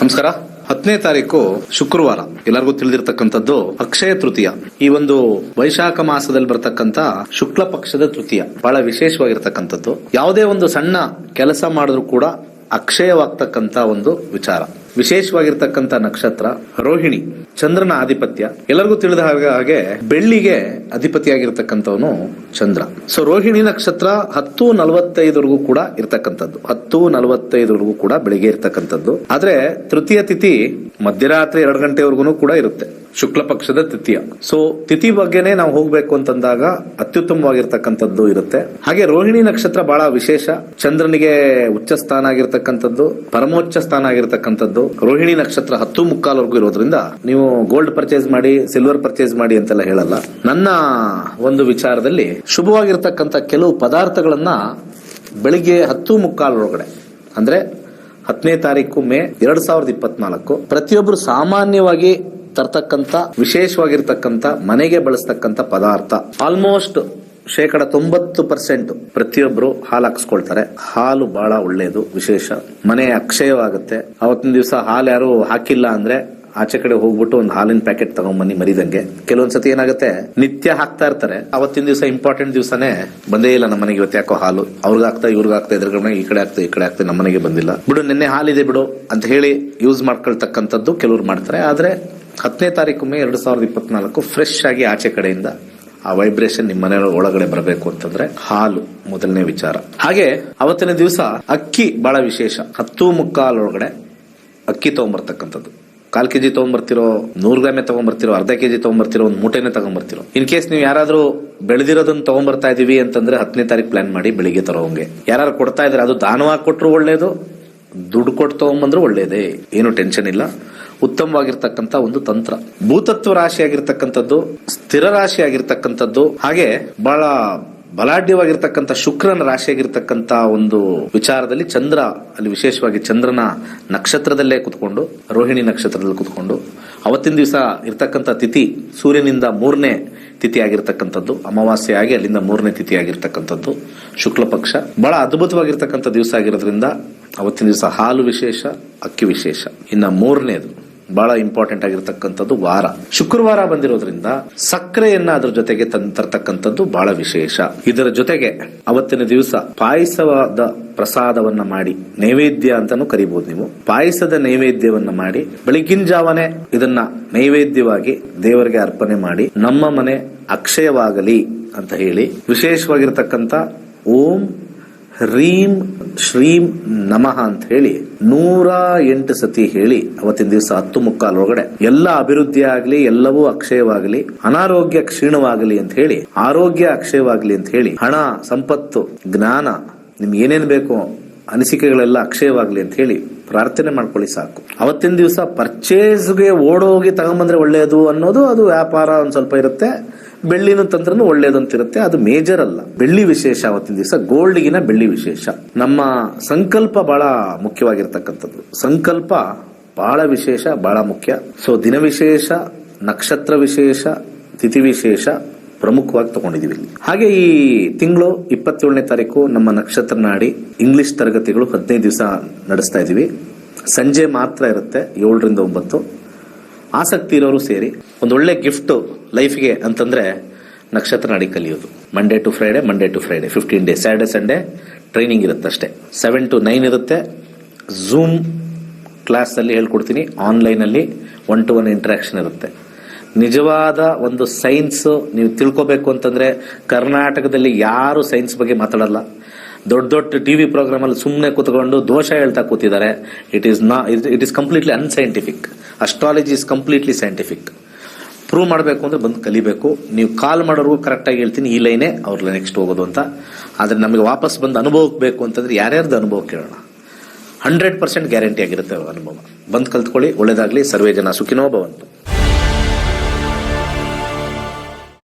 ನಮಸ್ಕಾರ. 10ನೇ ತಾರೀಕು ಶುಕ್ರವಾರ, ಎಲ್ಲರಿಗೂ ತಿಳಿದಿರ್ತಕ್ಕಂಥದ್ದು ಅಕ್ಷಯ ತೃತೀಯ. ಈ ಒಂದು ವೈಶಾಖ ಮಾಸದಲ್ಲಿ ಬರ್ತಕ್ಕಂಥ ಶುಕ್ಲ ಪಕ್ಷದ ತೃತೀಯ ಬಹಳ ವಿಶೇಷವಾಗಿರ್ತಕ್ಕಂಥದ್ದು. ಯಾವುದೇ ಒಂದು ಸಣ್ಣ ಕೆಲಸ ಮಾಡಿದ್ರು ಕೂಡ ಅಕ್ಷಯವಾಗ್ತಕ್ಕಂಥ ಒಂದು ವಿಚಾರ. ವಿಶೇಷವಾಗಿರ್ತಕ್ಕಂಥ ನಕ್ಷತ್ರ ರೋಹಿಣಿ, ಚಂದ್ರನ ಆಧಿಪತ್ಯ. ಎಲ್ಲರಿಗೂ ತಿಳಿದ ಹಾಗೆ ಬೆಳ್ಳಿಗೆ ಅಧಿಪತಿಯಾಗಿರ್ತಕ್ಕಂಥವನು ಚಂದ್ರ. ಸೊ ರೋಹಿಣಿ ನಕ್ಷತ್ರ 10:45 ಕೂಡ ಇರ್ತಕ್ಕಂಥದ್ದು. 10:45 ಕೂಡ ಬೆಳಿಗ್ಗೆ ಇರ್ತಕ್ಕಂಥದ್ದು. ಆದ್ರೆ ತೃತೀಯ ತಿಥಿ ಮಧ್ಯರಾತ್ರಿ 2 ಗಂಟೆವರೆಗೂ ಕೂಡ ಇರುತ್ತೆ, ಶುಕ್ಲ ಪಕ್ಷದ ತೃತೀಯ. ಸೊ ತಿಥಿ ಬಗ್ಗೆನೆ ನಾವು ಹೋಗ್ಬೇಕು ಅಂತಂದಾಗ ಅತ್ಯುತ್ತಮವಾಗಿರ್ತಕ್ಕಂಥದ್ದು ಇರುತ್ತೆ. ಹಾಗೆ ರೋಹಿಣಿ ನಕ್ಷತ್ರ ಬಹಳ ವಿಶೇಷ. ಚಂದ್ರನಿಗೆ ಉಚ್ಚ ಸ್ಥಾನ ಆಗಿರ್ತಕ್ಕಂಥದ್ದು, ಪರಮೋಚ್ಚ ಸ್ಥಾನ ಆಗಿರ್ತಕ್ಕಂಥದ್ದು. ರೋಹಿಣಿ ನಕ್ಷತ್ರ 10:45 ಇರೋದ್ರಿಂದ ನೀವು ಗೋಲ್ಡ್ ಪರ್ಚೇಸ್ ಮಾಡಿ, ಸಿಲ್ವರ್ ಪರ್ಚೇಸ್ ಮಾಡಿ ಅಂತೆಲ್ಲ ಹೇಳಲ್ಲ. ನನ್ನ ಒಂದು ವಿಚಾರದಲ್ಲಿ ಶುಭವಾಗಿರ್ತಕ್ಕಂಥ ಕೆಲವು ಪದಾರ್ಥಗಳನ್ನ ಬೆಳಿಗ್ಗೆ 10:45 ಅಂದ್ರೆ 10ನೇ ತಾರೀಕು ಮೇ 2024 ಪ್ರತಿಯೊಬ್ಬರು ಸಾಮಾನ್ಯವಾಗಿ ತರ್ತಕ್ಕಂಥ ವಿಶೇಷವಾಗಿರ್ತಕ್ಕಂಥ ಮನೆಗೆ ಬಳಸ್ತಕ್ಕಂಥ ಪದಾರ್ಥ. ಆಲ್ಮೋಸ್ಟ್ 90% ಪ್ರತಿಯೊಬ್ರು ಹಾಲು ಹಾಕ್ಸ್ಕೊಳ್ತಾರೆ. ಹಾಲು ಬಹಳ ಒಳ್ಳೆಯದು, ವಿಶೇಷ. ಮನೆ ಅಕ್ಷಯವಾಗುತ್ತೆ. ಅವತ್ತಿನ ದಿವಸ ಹಾಲು ಯಾರು ಹಾಕಿಲ್ಲ ಅಂದ್ರೆ ಆಚೆ ಕಡೆ ಹೋಗ್ಬಿಟ್ಟು ಒಂದು ಹಾಲಿನ ಪ್ಯಾಕೆಟ್ ತಗೊಂಡ್ಬನ್ನಿ ಮರಿದಂಗೆ. ಕೆಲವೊಂದ್ಸತಿ ಏನಾಗುತ್ತೆ, ನಿತ್ಯ ಹಾಕ್ತಾ ಇರ್ತಾರೆ, ಅವತ್ತಿನ ದಿವಸ ಇಂಪಾರ್ಟೆಂಟ್ ದಿವಸನೇ ಬಂದೇ ಇಲ್ಲ ನಮ್ಮ ಮನೆಗೆ, ಇವತ್ತು ಯಾಕೋ ಹಾಲು ಅವ್ರಿಗೆ ಆಗ್ತಾ ಇವ್ರಿಗೆ ಆಗ್ತಾ ಎದುರುಗಡೆ ಈ ಕಡೆ ಆಗ್ತಾ ಈ ಕಡೆ ಆಗ್ತಾ ನಮ್ಮ ಮನೆಗೆ ಬಂದಿಲ್ಲ ಬಿಡು, ನಿನ್ನೆ ಹಾಲಿದೆ ಬಿಡು ಅಂತ ಹೇಳಿ ಯೂಸ್ ಮಾಡ್ಕೊಳ್ತಕ್ಕಂಥದ್ದು ಕೆಲವ್ರು ಮಾಡ್ತಾರೆ. ಆದ್ರೆ 10ನೇ ತಾರೀಕು ಮೇ 2024 ಫ್ರೆಶ್ ಆಗಿ ಆಚೆ ಕಡೆಯಿಂದ ಆ ವೈಬ್ರೇಷನ್ ನಿಮ್ಮ ಮನೆ ಒಳಗಡೆ ಬರಬೇಕು ಅಂತಂದ್ರೆ ಹಾಲು ಮೊದಲನೇ ವಿಚಾರ. ಹಾಗೆ ಅವತ್ತಿನ ದಿವಸ ಅಕ್ಕಿ ಬಹಳ ವಿಶೇಷ. 10:45 ಅಕ್ಕಿ ತಗೊಂಡ್ಬರ್ತಕ್ಕಂಥದ್ದು. 1/4 kg ತಗೊಂಡ್ಬರ್ತಿರೋ, 100 ಗ್ರಾಮೇ ತಗೊಂಡ್ಬರ್ತಿರೋ, ಅರ್ಧ kg ತಗೊಂಡ್ಬರ್ತಿರೋ, ಒಂದು ಮೂಟೆನೆ ತಗೊಂಡ್ಬರ್ತಿರೋ. ಇನ್ ಕೇಸ್ ನೀವು ಯಾರಾದ್ರೂ ಬೆಳೆದಿರೋದನ್ನ ತಗೊಂಡ್ಬರ್ತಾ ಇದೀವಿ ಅಂತಂದ್ರೆ 10ನೇ ತಾರೀಕು ಪ್ಲಾನ್ ಮಾಡಿ ಬೆಳಿಗ್ಗೆ ತರೋಂಗೆ. ಯಾರು ಕೊಡ್ತಾ ಇದ್ರೆ ಅದು ದಾನವಾಗಿ ಕೊಟ್ಟರು ಒಳ್ಳೇದು, ದುಡ್ಡು ಕೊಟ್ಟು ತಗೊಂಡ್ಬಂದ್ರು ಒಳ್ಳೇದೇ, ಏನು ಟೆನ್ಷನ್ ಇಲ್ಲ. ಉತ್ತಮವಾಗಿರ್ತಕ್ಕಂಥ ಒಂದು ತಂತ್ರ. ಭೂತತ್ವ ರಾಶಿ ಆಗಿರ್ತಕ್ಕಂಥದ್ದು, ಸ್ಥಿರ ರಾಶಿ ಆಗಿರ್ತಕ್ಕಂಥದ್ದು, ಹಾಗೆ ಬಹಳ ಬಲಾಢ್ಯವಾಗಿರ್ತಕ್ಕಂಥ ಶುಕ್ರನ ರಾಶಿ ಆಗಿರ್ತಕ್ಕಂಥ ಒಂದು ವಿಚಾರದಲ್ಲಿ ಚಂದ್ರ ಅಲ್ಲಿ ವಿಶೇಷವಾಗಿ ಚಂದ್ರನ ನಕ್ಷತ್ರದಲ್ಲೇ ಕುತ್ಕೊಂಡು, ರೋಹಿಣಿ ನಕ್ಷತ್ರದಲ್ಲಿ ಕುತ್ಕೊಂಡು, ಅವತ್ತಿನ ದಿವಸ ಇರ್ತಕ್ಕಂಥ ತಿಥಿ ಸೂರ್ಯನಿಂದ 3ನೇ ತಿಥಿ ಆಗಿರ್ತಕ್ಕಂಥದ್ದು, ಅಮಾವಾಸ್ಯೆ ಆಗಿ ಅಲ್ಲಿಂದ 3ನೇ ತಿಥಿ ಆಗಿರ್ತಕ್ಕಂಥದ್ದು ಶುಕ್ಲ ಪಕ್ಷ. ಬಹಳ ಅದ್ಭುತವಾಗಿರ್ತಕ್ಕಂಥ ದಿವಸ ಆಗಿರೋದ್ರಿಂದ ಅವತ್ತಿನ ದಿವಸ ಹಾಲು ವಿಶೇಷ, ಅಕ್ಕಿ ವಿಶೇಷ. ಇನ್ನ 3ನೇದು ಬಹಳ ಇಂಪಾರ್ಟೆಂಟ್ ಆಗಿರ್ತಕ್ಕಂಥದ್ದು ವಾರ. ಶುಕ್ರವಾರ ಬಂದಿರೋದ್ರಿಂದ ಸಕ್ಕರೆಯನ್ನ ಅದ್ರ ಜೊತೆಗೆ ತರ್ತಕ್ಕಂಥದ್ದು ಬಹಳ ವಿಶೇಷ. ಇದರ ಜೊತೆಗೆ ಅವತ್ತಿನ ದಿವಸ ಪಾಯಸವಾದ ಪ್ರಸಾದವನ್ನ ಮಾಡಿ, ನೈವೇದ್ಯ ಅಂತಾನು ಕರಿಬಹುದು ನೀವು. ಪಾಯಸದ ನೈವೇದ್ಯವನ್ನ ಮಾಡಿ ಬೆಳಗಿನ ಜಾವನೆ ಇದನ್ನ ನೈವೇದ್ಯವಾಗಿ ದೇವರಿಗೆ ಅರ್ಪಣೆ ಮಾಡಿ ನಮ್ಮ ಮನೆ ಅಕ್ಷಯವಾಗಲಿ ಅಂತ ಹೇಳಿ ವಿಶೇಷವಾಗಿರ್ತಕ್ಕಂಥ ಓಂ ಹ್ರೀಂ ಶ್ರೀಂ ನಮಃ ಅಂತ ಹೇಳಿ 108 ಸತಿ ಹೇಳಿ ಅವತ್ತಿನ ದಿವಸ 10:45 ಎಲ್ಲ ಅಭಿವೃದ್ಧಿ ಆಗಲಿ, ಎಲ್ಲವೂ ಅಕ್ಷಯವಾಗಲಿ, ಅನಾರೋಗ್ಯ ಕ್ಷೀಣವಾಗಲಿ ಅಂತ ಹೇಳಿ, ಆರೋಗ್ಯ ಅಕ್ಷಯವಾಗಲಿ ಅಂತ ಹೇಳಿ, ಹಣ, ಸಂಪತ್ತು, ಜ್ಞಾನ, ನಿಮ್ಗೆ ಏನೇನ್ ಬೇಕು ಅನಿಸಿಕೆಗಳೆಲ್ಲ ಅಕ್ಷಯವಾಗಲಿ ಅಂತ ಹೇಳಿ ಪ್ರಾರ್ಥನೆ ಮಾಡ್ಕೊಳ್ಳಿ ಸಾಕು. ಅವತ್ತಿನ ದಿವಸ ಪರ್ಚೇಸ್ಗೆ ಓಡೋಗಿ ತಗೊಂಬಂದ್ರೆ ಒಳ್ಳೆಯದು ಅನ್ನೋದು, ಅದು ವ್ಯಾಪಾರ ಒಂದ್ ಸ್ವಲ್ಪ ಇರುತ್ತೆ. ಬೆಳ್ಳಿನ ತಂತ್ರನು ಒಳ್ಳೇದಂತಿರುತ್ತೆ, ಅದು ಮೇಜರ್ ಅಲ್ಲ. ಬೆಳ್ಳಿ ವಿಶೇಷ ಅವತ್ತಿನ ದಿವಸ, ಗೋಲ್ಡ್ಗಿನ ಬೆಳ್ಳಿ ವಿಶೇಷ. ನಮ್ಮ ಸಂಕಲ್ಪ ಬಹಳ ಮುಖ್ಯವಾಗಿರ್ತಕ್ಕಂಥದ್ದು. ಸಂಕಲ್ಪ ಬಹಳ ವಿಶೇಷ, ಬಹಳ ಮುಖ್ಯ. ಸೊ ದಿನ ವಿಶೇಷ, ನಕ್ಷತ್ರ ವಿಶೇಷ, ತಿಥಿ ವಿಶೇಷ ಪ್ರಮುಖವಾಗಿ ತಗೊಂಡಿದೀವಿ. ಹಾಗೆ ಈ ತಿಂಗಳು 27ನೇ ತಾರೀಕು ನಮ್ಮ ನಕ್ಷತ್ರ ನಾಡಿ ಇಂಗ್ಲಿಷ್ ತರಗತಿಗಳು 15 ದಿವಸ ನಡೆಸ್ತಾ ಇದೀವಿ. ಸಂಜೆ ಮಾತ್ರ ಇರುತ್ತೆ, 7 ರಿಂದ 9. ಆಸಕ್ತಿ ಇರೋರು ಸೇರಿ. ಒಂದು ಒಳ್ಳೆ ಗಿಫ್ಟ್ ಲೈಫ್ಗೆ ಅಂತಂದ್ರೆ ನಕ್ಷತ್ರ ನಾಡಿ ಕಲಿಯೋದು. Monday to Friday 15 days. Saturday Sunday training ಇರುತ್ತೆ ಅಷ್ಟೇ. 7 to 9 ಇರುತ್ತೆ. ಝೂಮ್ ಕ್ಲಾಸ್ ಅಲ್ಲಿ ಹೇಳ್ಕೊಡ್ತೀನಿ. ಆನ್ಲೈನ್ ಅಲ್ಲಿ 1-to-1 ಇಂಟರಾಕ್ಷನ್ ಇರುತ್ತೆ. ನಿಜವಾದ ಒಂದು ಸೈನ್ಸ್ ನೀವು ತಿಳ್ಕೋಬೇಕು ಅಂತಂದ್ರೆ ಕರ್ನಾಟಕದಲ್ಲಿ ಯಾರು ಸೈನ್ಸ್ ಬಗ್ಗೆ ಮಾತಾಡಲ್ಲ. ದೊಡ್ಡ ದೊಡ್ಡ ಟಿವಿ ಪ್ರೋಗ್ರಾಮ್ ಅಲ್ಲಿ ಸುಮ್ಮನೆ ಕೂತ್ಕೊಂಡು ದೋಷ ಹೇಳ್ತಾ ಕೂತಿದ್ದಾರೆ. It is completely unscientific. Astrology is completely scientific. Prove ಮಾಡಬೇಕು ಅಂದ್ರೆ ಬಂದು ಕಲಿಬೇಕು. ನೀವು ಕಾಲ್ ಮಾಡೋರ್ಗು ಕರೆಕ್ಟ್ ಆಗಿ ಹೇಳ್ತೀನಿ, ಈ ಲೈನೇ ಅವ್ರ ನೆಕ್ಸ್ಟ್ ಹೋಗೋದು ಅಂತ. ಆದ್ರೆ ನಮಗೆ ವಾಪಸ್ ಬಂದು ಅನುಭವಕ್ಕೆ ಬೇಕು ಅಂತಂದ್ರೆ ಯಾರ್ಯಾರ್ದು ಅನುಭವ ಕೇಳೋಣ. 100% ಗ್ಯಾರಂಟಿ ಆಗಿರುತ್ತೆ ಅನುಭವ. ಬಂದು ಕಲ್ತ್ಕೊಳ್ಳಿ. ಒಳ್ಳೇದಾಗ್ಲಿ. ಸರ್ವೇ ಜನ ಸುಖಿನೋ ಭವಂತು.